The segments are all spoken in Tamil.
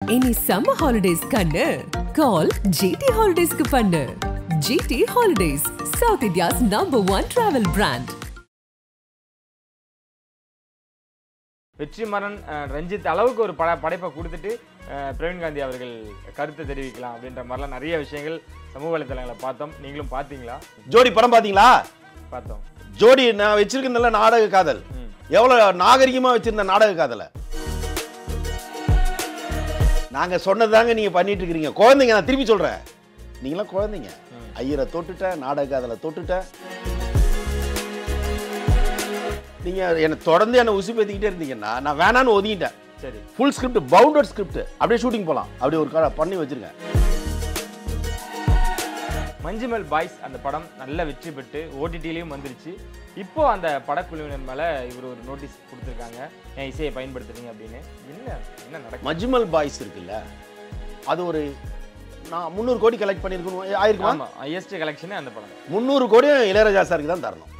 Any summer holidays kannu call GT Holidays ku pannu. GT Holidays, South India's #1 travel brand. Vetrimaaran Ranjith அளவுக்கு ஒரு படைப்பை கொடுத்துட்டு பிரவீன் காந்தி அவர்கள் கருத்தை தெரிவிக்கலாம் அப்படின்ற மாதிரிலாம் நிறைய விஷயங்கள் சமூக வலைத்தளங்களை பார்த்தோம். நீங்களும் பார்த்தீங்களா? ஜோடி படம் பார்த்தீங்களா? பார்த்தோம். ஜோடி நான் வச்சிருக்கேன் நாடக காதல், எவ்வளவு நாகரிகமா வச்சிருந்த நாடக காதலை நாங்க சொன்னதாங்க நீங்க பண்ணிட்டு இருக்கீங்க. குழந்தைங்க, நான் திருப்பி சொல்றேன், நீங்களாம் குழந்தைங்க. ஐயரை தொட்டுட்டேன், நாடக காதலை தொட்டுட்டேன். நீங்க என்ன தொடர்ந்து என்ன உசி பேத்திக்கிட்டே இருந்தீங்கன்னா நான் வேணான்னு ஒதுங்கிட்டேன். சரி, ஃபுல் ஸ்கிரிப்ட், பவுண்டட் ஸ்கிரிப்ட், அப்படியே ஷூட்டிங் போலாம், அப்படி ஒரு பண்ணி வச்சிருக்கேன். மஞ்சுமல் பாய்ஸ் அந்த படம் நல்ல வெற்றி பெற்று ஓடிடிலையும் வந்துருச்சு. இப்போ அந்த படக்குழுவினர் மேல இவர் ஒரு நோட்டீஸ் கொடுத்துருக்காங்க, என் இசையை பயன்படுத்துறீங்க அப்படின்னு. என்ன நடக்கும்? மஞ்சுமல் பாய்ஸ் இருக்குல்ல, அது ஒரு நான் 300 கோடி கலெக்ட் பண்ணிருக்கணும் ஆயிருக்குமா? ஆமா, ஹையஸ்ட் கலெக்ஷனே அந்த படம். 300 கோடியும் இளையராஜா சாருக்கு தான் தரணும்.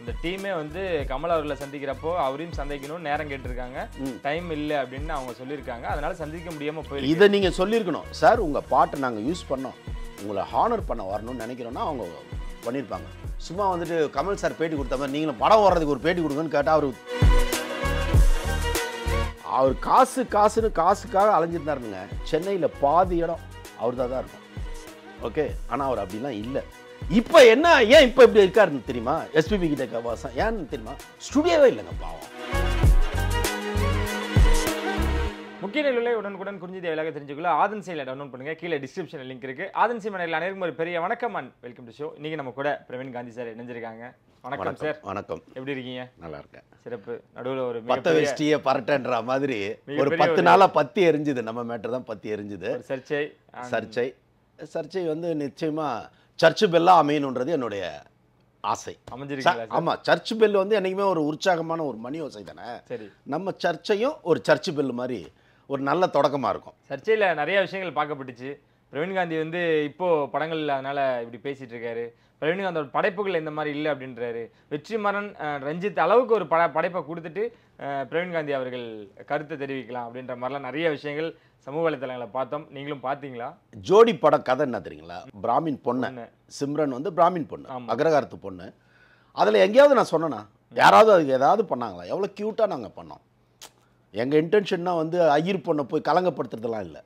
இந்த டீமே வந்து கமல் அவர்களை சந்திக்கிறப்போ அவரையும் சந்திக்கணும்னு நேரம் கேட்டிருக்காங்க. டைம் இல்லை அப்படின்னு அவங்க சொல்லியிருக்காங்க. அதனால சந்திக்க முடியாம போயிருக்கு. இதை நீங்க சொல்லியிருக்கணும் சார், உங்க பாட்டை நாங்க யூஸ் பண்ணோம், உங்களை ஹானர் பண்ண வரணும்னு நினைக்கிறோன்னா அவங்க பண்ணியிருப்பாங்க. சும்மா வந்துட்டு கமல் சார் பேட்டி கொடுத்த மாதிரி நீங்களும் படம் வர்றதுக்கு ஒரு பேட்டி கொடுங்கன்னு கேட்டால் அவர் காசுன்னு காசுக்காக அலைஞ்சிருந்தாருங்க. சென்னையில் பாதி இடம் அவர் தான் இருக்கும். ஓகே, ஆனால் அவர் அப்படிலாம் இல்லை. இப்போ என்ன, ஏன் இப்போ இப்படி இருக்காருன்னு தெரியுமா? எஸ்பிபி கிட்ட வாசம் ஏன்னு தெரியுமா? ஸ்டுடியோவே இல்லைங்க பாவம். முக்கிய நிலையில உடனுக்குடன் குறிஞ்சி விலக தெரிஞ்சுக்கொள்ள ஆதன் செயலை டவுன்லோட் பண்ணுங்க. கீழே டிஸ்கிரிப்ஷன் லிங்க் இருக்கு. ஆதன் சி மனையில் அனைவருக்கும் ஒரு பெரிய வணக்கம் அண்ட் வெல்கம் டு ஷோ. இன்னைக்கு நம்ம கூட பிரவீன் காந்தி சார் இணைஞ்சிருக்காங்க. வணக்கம் சார். வணக்கம். எப்படி இருக்கீங்க? நல்லா இருக்கேன். சிறப்பு. நடுவில் ஒரு பத்த வெஸ்டியை பரட்டன்ற மாதிரி ஒரு 10 நாளா பத்தி எரிஞ்சுது. நம்ம மேட்டர் தான் பத்தி எரிஞ்சுது. சர்ச்சை வந்து நிச்சயமா சர்ச்சு பெல்லா அமையணுன்றது என்னுடைய ஆசை. அமைஞ்சிருக்கு. ஆமா, சர்ச் பெல் வந்து என்னைக்குமே ஒரு உற்சாகமான ஒரு மணி ஓசை தானே. சரி, நம்ம சர்ச்சையும் ஒரு சர்ச் பெல் மாதிரி ஒரு நல்ல தொடக்கமா இருக்கும். சர்ச்சையில நிறைய விஷயங்கள் பார்க்கப்பட்டுச்சு. பிரவீன் காந்தி வந்து இப்போ படங்கள் அதனால இப்படி பேசிட்டு இருக்காரு. பிரவீன் காந்தியோட படைப்புகள் இந்த மாதிரி இல்லை அப்படின்றாரு. வெற்றிமாறன் ரஞ்சித் அளவுக்கு ஒரு படைப்பை கொடுத்துட்டு பிரவீன் காந்தி அவர்கள் கருத்தை தெரிவிக்கலாம் அப்படின்ற மாதிரிலாம் நிறைய விஷயங்கள் சமூக வலைத்தளங்களை பார்த்தோம். நீங்களும் பார்த்தீங்களா? ஜோடி படம் கதை என்ன தெரியுங்களா? பிராமின் பொண்ணு சிம்ரன் வந்து பிராமின் பொண்ணு, அக்ரகாரத்து பொண்ணு. அதில் எங்கேயாவது நான் சொன்னேன்னா யாராவது அதுக்கு ஏதாவது பண்ணாங்களா? எவ்வளோ க்யூட்டாக நாங்கள் பண்ணோம். எங்கள் இன்டென்ஷன்னா வந்து ஐயர் பொண்ணை போய் கலங்கப்படுத்துறதுலாம் இல்லை.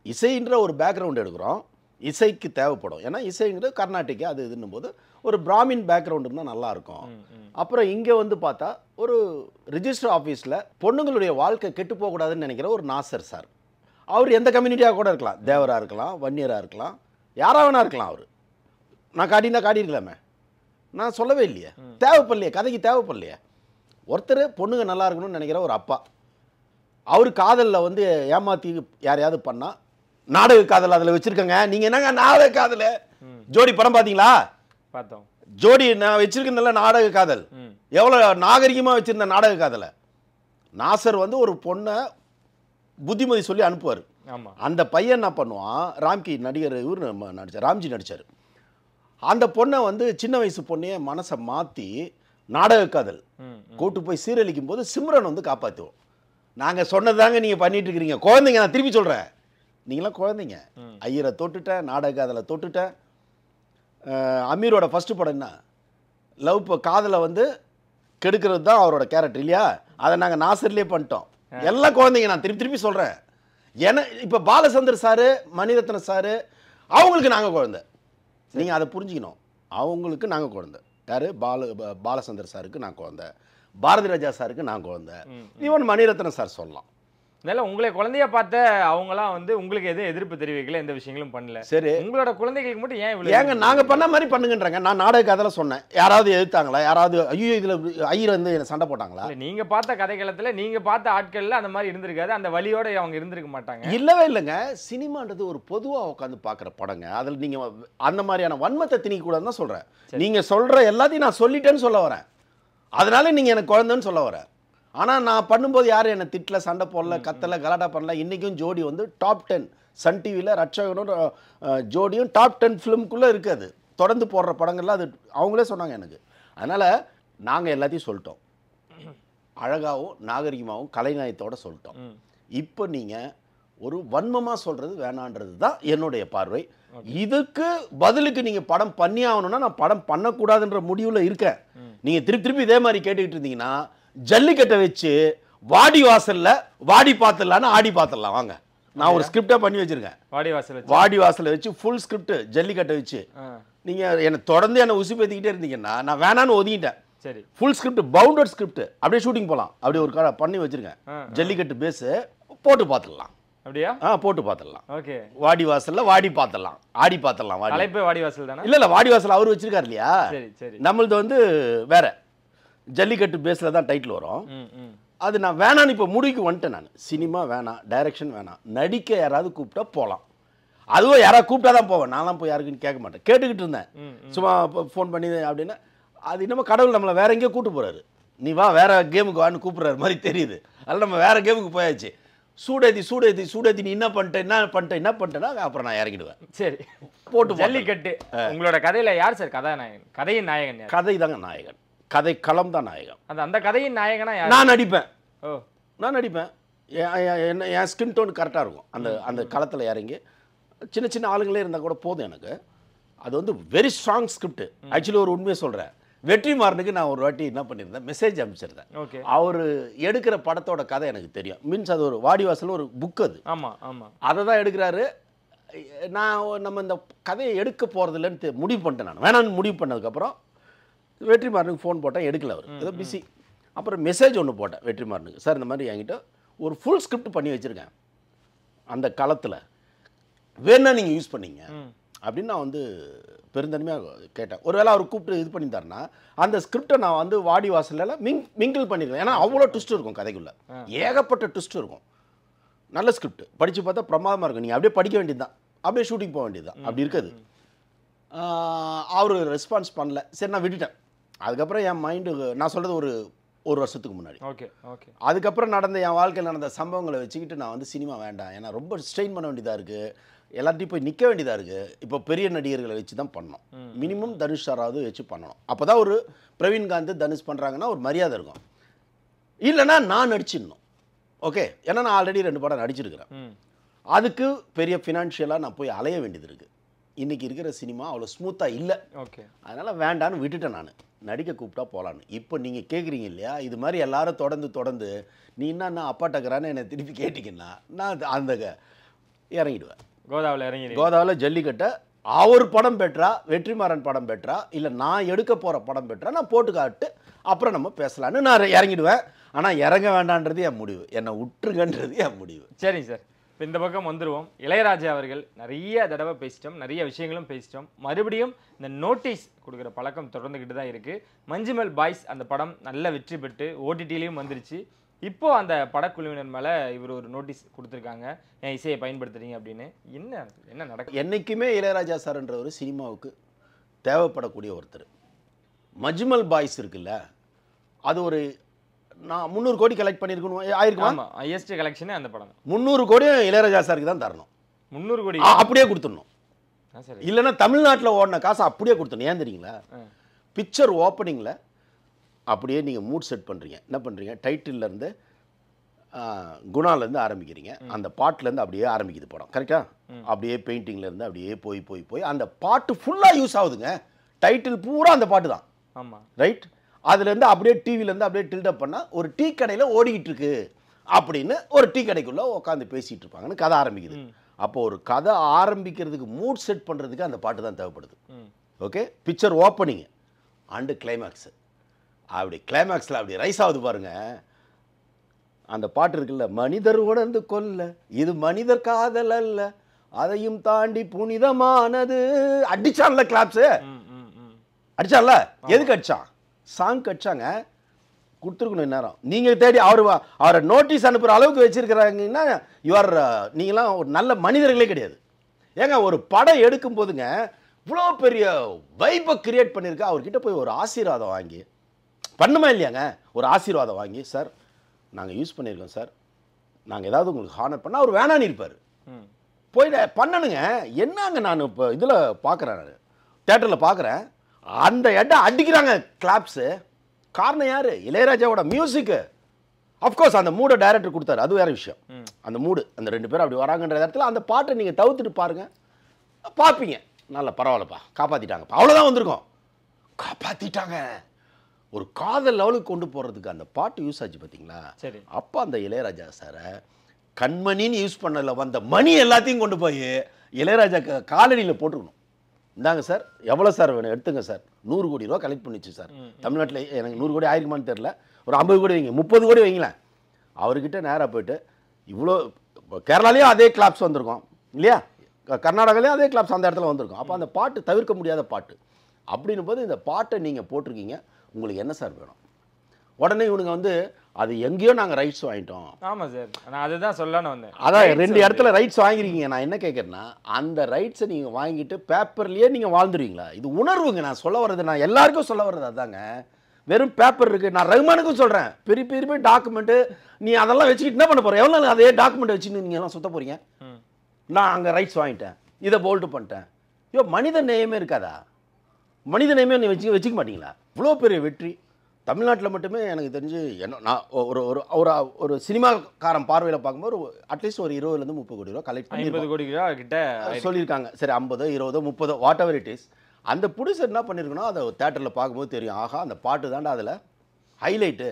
இசைன்ற ஒரு பேக்ரவுண்ட் எடுக்கிறோம், இசைக்கு தேவைப்படும். ஏன்னா இசைங்கிறது கர்நாடிக்கா அது இதுன்னும் போது ஒரு பிராமின் பேக்ரவுண்ட் இருந்தால் நல்லாயிருக்கும். அப்புறம் இங்கே வந்து பார்த்தா ஒரு ரிஜிஸ்டர் ஆஃபீஸில் பொண்ணுங்களுடைய வாழ்க்கை கெட்டு போகக்கூடாதுன்னு நினைக்கிற ஒரு நாசர் சார். அவர் எந்த கம்யூனிட்டியாக கூட இருக்கலாம், தேவராக இருக்கலாம், வன்னியராக இருக்கலாம், யாராக வேணா இருக்கலாம். அவர் நான் காட்டியிருக்கலாமே, நான் சொல்லவே இல்லையே. தேவைப்படலையே, கதைக்கு தேவைப்படலையே. ஒருத்தர் பொண்ணுங்க நல்லா இருக்கணும்னு நினைக்கிற ஒரு அப்பா, அவர் காதலில் வந்து ஏமாற்றி யாரையாவது பண்ணால் நாடக காதல் அதில் வச்சுருக்கங்க. நீங்கள் என்னங்க நாடக காதல்? ஜோடி படம் பார்த்தீங்களா? பார்த்தோம். ஜோடி நான் வச்சிருக்கேன் நாடக காதல், எவ்வளோ நாகரிகமாக வச்சுருந்த நாடக காதலை. நாசர் வந்து ஒரு பொண்ணை புத்திமதி சொல்லி அனுப்புவார். அந்த பையன் என்ன பண்ணுவான், ராம்கி நடிகர் இவர் நடிச்சார், ராம்ஜி நடித்தார். அந்த பொண்ணை வந்து சின்ன வயசு பொண்ணையே மனசை மாற்றி நாடக காதல் கூட்டு போய் சீரழிக்கும் போது சிம்ரன் வந்து காப்பாற்றுவோம். நாங்கள் சொன்னதாங்க நீங்கள் பண்ணிட்டு இருக்கிறீங்க. குழந்தைங்க, நான் திருப்பி சொல்கிறேன், நீங்களாம் குழந்தைங்க. ஐயரை தொட்டுட்டேன், நாடக காதலை தொட்டுட்டேன். அமீரோட ஃபஸ்ட்டு படம் என்ன, லவ் காதலை வந்து கெடுக்கிறது தான் அவரோட கேரக்டர் இல்லையா? அதை நாங்கள் நாசர்லேயே பண்ணிட்டோம். எல்லாம் குழந்தைங்க, நான் திருப்பி சொல்கிறேன். ஏன்னா இப்போ பாலச்சந்தர் சாரு, மணிரத்னம் சாரு, அவங்களுக்கு நாங்கள் குழந்தை. நீங்கள் அதை புரிஞ்சுக்கணும். அவங்களுக்கு நாங்கள் குழந்தை. யார்? பாலச்சந்தர் சாருக்கு நான் குழந்தை, பாரதி ராஜா சாருக்கு நான் குழந்தை, ஈவன் மணிரத்னம் சார் சொல்லலாம். அதனால உங்களை குழந்தைய பார்த்த அவங்களாம் வந்து உங்களுக்கு எதுவும் எதிர்ப்பு தெரிவிக்கல, எந்த விஷயங்களும் பண்ணல. சரி, உங்களோட குழந்தைகளுக்கு மட்டும் ஏன் இவ்வளவு? ஏங்க நாங்கள் பண்ண மாதிரி பண்ணுங்கன்றாங்க. நான் நாடக கதையில் சொன்னேன், யாராவது எதிர்த்தாங்களா? யாராவது ஐயோ இதில் ஐயர் வந்து சண்டை போட்டாங்களா? நீங்க பார்த்த கதைக்களத்தில் நீங்க பார்த்த ஆட்கள்ல அந்த மாதிரி இருந்திருக்காது, அந்த வழியோட அவங்க இருந்திருக்க மாட்டாங்க. இல்லவே இல்லைங்க. சினிமான்றது ஒரு பொதுவாக உட்காந்து பார்க்குற படங்க. அதில் நீங்கள் அந்த மாதிரியான வன்மத்தை திணிக்க கூடாதுன்னு தான் சொல்கிறேன். நீங்கள் சொல்கிற எல்லாத்தையும் நான் சொல்லிட்டேன்னு சொல்ல வரேன். அதனால நீங்கள் எனக்கு குழந்தைன்னு சொல்ல வரேன். ஆனால் நான் பண்ணும்போது யாரும் என்னை திட்டல, சண்டை போடல, கத்தலை, கலாட்டா பண்ணல. இன்றைக்கும் ஜோடி வந்து டாப் 10 சன் டிவியில் ரட்சகனும் ஜோடியும் டாப் 10 ஃபிலிம்குள்ளே இருக்குது. தொடர்ந்து போடுற படங்கள்லாம் அது அவங்களே சொன்னாங்க எனக்கு. அதனால் நாங்கள் எல்லாத்தையும் சொல்லிட்டோம். அழகாகவும் நாகரிகமாகவும் கலைநயத்தோட சொல்லிட்டோம். இப்போ நீங்கள் ஒரு வன்மமாக சொல்கிறது வேணான்றது தான் என்னுடைய பார்வை. இதுக்கு பதிலுக்கு நீங்கள் படம் பண்ணி ஆகணும்னா நான் படம் பண்ணக்கூடாதுன்ற முடிவில் இருக்கேன். நீங்கள் திருப்பி திருப்பி இதே மாதிரி கேட்டுக்கிட்டு இருந்தீங்கன்னா ஜல்லிக்கட்டை வச்சு வாடி வாசலில் வாடி பார்த்துடலான்னு ஆடி பார்த்துடலாம். வாங்க, நான் ஒரு ஸ்கிரிப்டாக பண்ணி வச்சுருக்கேன். வாடி வாசலில் வச்சு ஃபுல் ஸ்கிரிப்ட் ஜல்லிக்கட்டை வச்சு நீங்கள் என்னை தொடர்ந்து என்னை உசுப்பேத்திக்கிட்டே இருந்தீங்கன்னா நான் வேணான்னு ஒதுங்கிட்டேன். சரி, ஃபுல் ஸ்கிரிப்ட், பவுண்டட் ஸ்கிரிப்ட், அப்படியே ஷூட்டிங் போகலாம். அப்படியே ஒரு கடை பண்ணி வச்சிருக்கேன். ஜல்லிக்கட்டு பேஸு போட்டு பார்த்துடலாம். அப்படியா? போட்டு பார்த்துடலாம். ஓகே, வாடி வாசல்ல வாடி பார்த்துடலாம், ஆடி பார்த்துடலாம். தலைப்பே வாடி வாசல் தானே? இல்ல வாடி வாசல் அவர் வச்சிருக்காரு இல்லையா? சரி சரி. நம்மளது வந்து வேற ஜல்லிக்கட்டு பேஸ்ல தான் டைட்டில் வரும். அது நான் வேணான்னு இப்போ முடிவுக்கு வந்துட்டேன். நான் சினிமா வேணாம், டைரக்ஷன் வேணாம், நடிக்க யாராவது கூப்பிட்டா போகலாம். அதுவும் யாராவது கூப்பிட்டா தான் போவேன். நான்லாம் போய் யாருக்குன்னு கேட்க மாட்டேன். கேட்டுக்கிட்டு இருந்தேன் சும்மா ஃபோன் பண்ணி அப்படின்னா. அது இன்னமும் கடவுள் நம்மளை வேற எங்கேயோ கூப்பிட்டு போறாரு. நீ வா வேற கேமுக்கு வான்னு கூப்பிடுறாரு மாதிரி தெரியுது. அதில் நம்ம வேற கேமுக்கு போயாச்சு. சூடேத்தி நீ என்ன பண்ணிட்டேன்னா அப்புறம் நான் இறங்கிடுவேன். சரி, போட்டு ஜல்லிக்கட்டு உங்களோட கதையில யார் சார் கதாநாயகன்? கதையின் நாயகன் யார்? கதை தாங்க நாயகன். கதை களம் தான் நாயகன். அந்த கதையின் நாயகனா யார்? நான் நடிப்பேன். ஓ, நான் நடிப்பேன். என் ஸ்கின் டோன் கரெக்டாக இருக்கும். அந்த களத்தில் இறங்கி சின்ன சின்ன ஆளுங்களே இருந்தால் கூட போதும் எனக்கு. அது வந்து வெரி ஸ்ட்ராங் ஸ்கிரிப்ட். ஆக்சுவலி ஒரு உண்மையை சொல்கிறேன். வெற்றிமாறனுக்கு நான் ஒரு வாட்டி என்ன பண்ணியிருந்தேன், மெசேஜ் அனுப்பிச்சிருந்தேன். ஓகே, அவர் எடுக்கிற படத்தோட கதை எனக்கு தெரியும். மீன்ஸ் அது ஒரு வாடிவாசல் ஒரு புக். அது ஆமாம் ஆமாம், அதை தான் எடுக்கிறாரு. நம்ம இந்த கதையை எடுக்க போகிறதில்லன்னு முடிவு பண்ணிட்டேன். நான் வேணான்னு முடிவு பண்ணதுக்கப்புறம் வெற்றிமாறனுக்கு ஃபோன் போட்டேன், எடுக்கல. அவர் ஏதோ பிஸி. அப்புறம் மெசேஜ் ஒன்று போட்டேன் வெற்றிமாறனுக்கு. சார் இந்த மாதிரி என்கிட்ட ஒரு ஃபுல் ஸ்கிரிப்ட் பண்ணி வச்சுருக்கேன், அந்த களத்தில் வேணா நீங்கள் யூஸ் பண்ணீங்க அப்படின்னு நான் வந்து பெருந்தன்மையாக கேட்டேன். ஒருவேளை அவர் கூப்பிட்டு இது பண்ணியிருந்தாருன்னா அந்த ஸ்கிரிப்டை நான் வந்து வாடி வாசலில் மிங்கிள் பண்ணியிருக்கேன். ஏன்னா அவ்வளோ ட்விஸ்ட் இருக்கும் கதைக்குள்ளே, ஏகப்பட்ட ட்விஸ்ட் இருக்கும். நல்ல ஸ்கிரிப்ட் படித்து பார்த்தா பிரமாதமாக இருக்கும். நீங்கள் அப்படியே படிக்க வேண்டியது தான், அப்படியே ஷூட்டிங் போக வேண்டியது தான். அப்படி இருக்குது. அவர் ரெஸ்பான்ஸ் பண்ணல. சரி, நான் விட்டுட்டேன். அதுக்கப்புறம் என் மைண்டு நான் சொல்கிறது ஒரு வருஷத்துக்கு முன்னாடி. Okay okay. அதுக்கப்புறம் நடந்த என் வாழ்க்கையில் நடந்த சம்பவங்களை வச்சுக்கிட்டு நான் வந்து சினிமா வேண்டாம், ஏன்னா ரொம்ப ஸ்ட்ரெயின் பண்ண வேண்டியதாக இருக்குது, எல்லாத்தையும் போய் நிற்க வேண்டியதாக இருக்குது. இப்போ பெரிய நடிகர்களை வச்சு தான் பண்ணணும். மினிமம் தனுஷ் சாராவது வச்சு பண்ணணும். அப்போ தான் ஒரு பிரவீன்காந்த் தனுஷ் பண்ணுறாங்கன்னா ஒரு மரியாதை இருக்கும். இல்லைன்னா நான் நடிச்சிடணும். ஓகே, ஏன்னா நான் ஆல்ரெடி 2 படம் நடிச்சிருக்கிறேன். அதுக்கு பெரிய ஃபினான்ஷியலாக நான் போய் அலைய வேண்டியது இருக்குது. இன்றைக்கி இருக்கிற சினிமா அவ்வளோ ஸ்மூத்தாக இல்லை. ஓகே, அதனால் வேண்டான்னு விட்டுட்டேன். நான் நடிக்க கூப்பிட்டா போகலான்னு. இப்போ நீங்கள் கேட்குறீங்க இல்லையா, இது மாதிரி எல்லாரும் தொடர்ந்து நீ என்ன அப்பாட்டக்கிறான்னு என்னை திருப்பி கேட்டிங்கன்னா நான் அந்த இறங்கிடுவேன். கோதாவில் ஜல்லிக்கட்டை அவர் படம் பெற்றா, வெற்றிமாறன் படம் பெற்றா, இல்லை நான் எடுக்க போகிற படம் பெற்றா நான் போட்டு காட்டு, அப்புறம் நம்ம பேசலான்னு நான் இறங்கிடுவேன். ஆனால் இறங்க வேண்டான்றது என் முடிவு, என்னை விட்டுருங்கன்றது என் முடிவு. சரிங்க சார், இப்போ இந்த பக்கம் வந்துடுவோம். இளையராஜா அவர்கள் நிறைய தடவை பேசிட்டோம், நிறைய விஷயங்களும் பேசிட்டோம். மறுபடியும் இந்த நோட்டீஸ் கொடுக்குற பழக்கம் தொடர்ந்துக்கிட்டு தான் இருக்குது. மஞ்சுமல் பாய்ஸ் அந்த படம் நல்ல வெற்றி பெற்று ஓடிடிலையும் வந்துருச்சு. இப்போ அந்த படக்குழுவினர் மேலே இவர் ஒரு நோட்டீஸ் கொடுத்துருக்காங்க, என் இசையை பயன்படுத்துறீங்க அப்படின்னு. என்ன நடக்கும்? என்றைக்குமே இளையராஜா சார்ன்ற ஒரு சினிமாவுக்கு தேவைப்படக்கூடிய ஒருத்தர். மஜ்மல் பாய்ஸ் இருக்குல்ல, அது ஒரு நான் 300 கோடி கலெக்ட் பண்ணியிருக்கணும் ஆயிருக்குமா? ஆமாம், ஹையஸ்ட் கலெக்ஷனே அந்த படம். 300 கோடியும் இளையராஜா சாருக்கு தான் தரணும். 300 கோடி அப்படியே கொடுத்துடணும். இல்லைன்னா தமிழ்நாட்டில் ஓடின காசு அப்படியே கொடுத்துடணும். ஏன் தெரியுங்களா, பிக்சர் ஓப்பனிங்கில் அப்படியே நீங்கள் மூட் செட் பண்ணுறீங்க. என்ன பண்ணுறீங்க, டைட்டில்லேருந்து குணாலேருந்து ஆரம்பிக்கிறீங்க, அந்த பாட்டிலேருந்து அப்படியே ஆரம்பிக்குது படம். கரெக்டாக அப்படியே பெயிண்டிங்லேருந்து அப்படியே போய் அந்த பாட்டு ஃபுல்லாக யூஸ் ஆகுதுங்க. டைட்டில் பூரா அந்த பாட்டு தான். ஆமாம், ரைட். அதுலேருந்து அப்படியே டிவிலேருந்து அப்படியே டில்டப் பண்ணால் ஒரு டீ கடையில் ஓடிக்கிட்டு இருக்கு அப்படின்னு ஒரு டீ கடைக்குள்ளே உட்காந்து பேசிகிட்டு இருப்பாங்கன்னு கதை ஆரம்பிக்குது. அப்போ ஒரு கதை ஆரம்பிக்கிறதுக்கு மூட் செட் பண்ணுறதுக்கு அந்த பாட்டு தான் தேவைப்படுது. Okay, picture opening and climax, அப்படி கிளைமேக்ஸில் அப்படி ரைஸ் ஆகுது பாருங்க. அந்த பாட்டு இருக்குல்ல, மனிதர் உணர்ந்து கொல்ல இது மனிதர் காதல் அல்ல, அதையும் தாண்டி புனிதமானது. அடிச்சான்ல கிளாப்ஸு, அடிச்சான்ல. எதுக்கு அடிச்சான்? சாங் அடிச்சாங்க, கொடுத்துருக்கணும் நேரம். நீங்கள் தேடி அவரை நோட்டீஸ் அனுப்புகிற அளவுக்கு வச்சிருக்கிறாங்கன்னா நீங்களாம் ஒரு நல்ல மனிதர்களே கிடையாது. ஏங்க ஒரு படம் எடுக்கும் போதுங்க இவ்வளோ பெரிய வைப்பை கிரியேட் பண்ணியிருக்கா, அவர்கிட்ட போய் ஒரு ஆசீர்வாதம் வாங்கி பண்ணுமா இல்லையாங்க? ஒரு ஆசீர்வாதம் வாங்கி, சார் நாங்கள் யூஸ் பண்ணியிருக்கோம் சார், நாங்கள் ஏதாவது உங்களுக்கு ஹானர் பண்ணால் அவர் வேணான்னு இருப்பார். போய் பண்ணணுங்க. என்னங்க நான் இப்போ இதில் பார்க்குறேன், நான் தேட்டரில் பார்க்குறேன், அந்த இடம் அடிக்கிறாங்க கிளாப்ஸு. காரணம் யார்? இளையராஜாவோட மியூசிக்கு. அஃப்கோர்ஸ் அந்த மூடை டைரக்டர் கொடுத்தாரு, அது வேற விஷயம். அந்த மூடு அந்த 2 பேரும் அப்படி வராங்கன்ற இடத்துல அந்த பாட்டை நீங்கள் தவிர்த்துட்டு பாருங்க, பார்ப்பீங்க. நல்லா பரவாயில்லப்பா, காப்பாற்றிட்டாங்கப்பா, அவ்வளோதான் வந்திருக்கோம். காப்பாற்றிட்டாங்க. ஒரு காதல் லெவலுக்கு கொண்டு போகிறதுக்கு அந்த பாட்டு யூஸ் ஆச்சு பார்த்தீங்களா? சரி. அப்போ அந்த இளையராஜா சாரை கண்மணின்னு யூஸ் பண்ணல வந்த மணி எல்லாத்தையும் கொண்டு போய் இளையராஜா காலடியில் போட்டுக்கணும். இந்தாங்க சார், எவ்வளோ சார் வேணும் எடுத்துங்க சார், 100 கோடி ரூபா கலெக்ட் பண்ணிச்சு சார். தமிழ்நாட்டில் எனக்கு 100 கோடி ஆயிருக்குமான்னு தெரியல, ஒரு 50 கோடி வைங்க, 30 கோடி வைங்களேன். அவர்கிட்ட நேராக போயிட்டு இவ்வளோ கேரளாலேயும் அதே கிளாப்ஸ் வந்திருக்கோம் இல்லையா, கர்நாடகாலேயும் அதே கிளாப்ஸ் அந்த இடத்துல வந்திருக்கும். அப்போ அந்த பாட்டு தவிர்க்க முடியாத பாட்டு அப்படின்னும் போது இந்த பாட்டை நீங்கள் போட்டிருக்கீங்க, உங்களுக்கு என்ன சார் வேணும்? உடனே இவனுங்க வந்து அது எங்கேயோ நாங்கள் ரைட்ஸ் வாங்கிட்டோம். ஆமாம் சார், நான் அதுதான் சொல்லணும் வந்தேன். அதான் 2 இடத்துல ரைட்ஸ் வாங்கிருக்கீங்க. நான் என்ன கேட்குறேன்னா, அந்த ரைட்ஸை நீங்கள் வாங்கிட்டு பேப்பர்லேயே நீங்கள் வாழ்ந்துருவீங்களா? இது உணர்வுங்க. நான் சொல்ல வர்றது, நான் எல்லாருக்கும் சொல்ல வர்றது அதாங்க. வெறும் பேப்பர் இருக்குது. நான் ரகுமானுக்கும் சொல்கிறேன், பெரிய பெரிய டாக்குமெண்ட்டு நீ அதெல்லாம் வச்சுக்கிட்டு என்ன பண்ண போகிறேன்? எவ்வளோ நாள் அதே டாக்குமெண்ட் வச்சுன்னு நீங்கள் எல்லாம் சுத்த போகிறீங்க? நான் அங்கே ரைட்ஸ் வாங்கிட்டேன், இதை போல்ட்டு பண்ணிட்டேன். ஐயோ, மனித நேயமே இருக்காதா? மனித நேயமே நீ வச்சுக்க மாட்டீங்களா? இவ்வளோ பெரிய வெற்றி தமிழ்நாட்டில் மட்டுமே எனக்கு தெரிஞ்சு என்ன, நான் ஒரு ஒரு ஒரு ஒரு சினிமாக்காரன் பார்வையில் பார்க்கும்போது அட்லீஸ்ட் ஒரு 20 30 கோடி ரூபா கலெக்ட் பண்ணி 50 கோடி ரூபா கிட்ட சொல்லியிருக்காங்க. சரி, 50 20 30 வாட் எவர் இட் இஸ். அந்த ப்ரொடியூசர் என்ன பண்ணியிருக்கணும், அதை தேட்டரில் பார்க்கும்போது தெரியும், ஆகா அந்த பாட்டு தாண்டா அதில் ஹைலைட்டு.